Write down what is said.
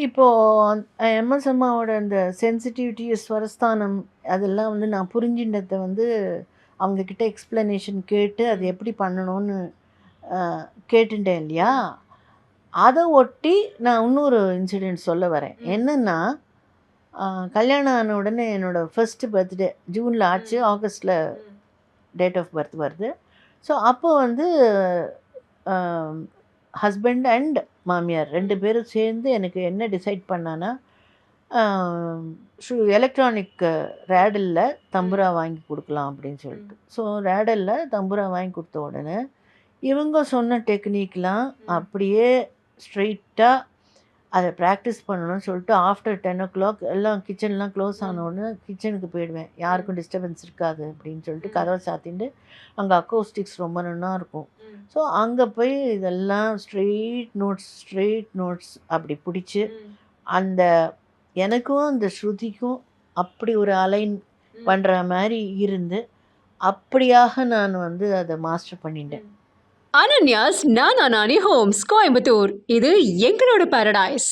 இப்போது எம்எஸ் அம்மாவோட அந்த சென்சிட்டிவிட்டி, ஸ்வரஸ்தானம் அதெல்லாம் வந்து நான் புரிஞ்சின்றத வந்து அவங்கக்கிட்ட எக்ஸ்ப்ளனேஷன் கேட்டு அது எப்படி பண்ணணும்னு கேட்டுட்டேன் இல்லையா? அதை ஒட்டி நான் இன்னொரு இன்சிடெண்ட் சொல்ல வரேன். என்னென்னா, கல்யாணம் ஆன உடனே என்னோடய ஃபர்ஸ்ட் பர்த்டே ஜூனில் ஆச்சு, ஆகஸ்ட்டில் டேட் ஆஃப் பர்த் வருது. ஸோ அப்போ வந்து ஹஸ்பண்ட் அண்ட் மாமியார் 2 பேரும் சேர்ந்து எனக்கு என்ன டிசைட் பண்ணான்னா, எலக்ட்ரானிக் ரேடலில் தம்புரா வாங்கி கொடுக்கலாம் அப்படின்னு சொல்லிட்டு. ஸோ ரேடலில் தம்புரா வாங்கி கொடுத்த உடனே இவங்க சொன்ன டெக்னிக்லாம் அப்படியே ஸ்ட்ரெயிட்டாக அதை ப்ராக்டிஸ் பண்ணணும்னு சொல்லிட்டு ஆஃப்டர் 10 o'clock எல்லாம் கிச்சன்லாம் க்ளோஸ் ஆன உடனே கிச்சனுக்கு போயிடுவேன். யாருக்கும் டிஸ்டர்பன்ஸ் இருக்காது அப்படின்னு சொல்லிட்டு கதவை சாத்திட்டு, அங்கே அக்கோஸ்டிக்ஸ் ரொம்ப நல்லா இருக்கும். ஸோ அங்கே போய் இதெல்லாம் ஸ்ட்ரெயிட் நோட்ஸ் அப்படி பிடிச்சி அந்த எனக்கும் அந்த ஸ்ருதிக்கும் அப்படி ஒரு அலைன் பண்ணுற மாதிரி இருந்து அப்படியாக நான் வந்து அதை மாஸ்டர் பண்ணிட்டேன். அனன்யாஸ் நானா நானி ஹோம்ஸ், கோயம்புத்தூர். இது எங்களோட பாரடைஸ்.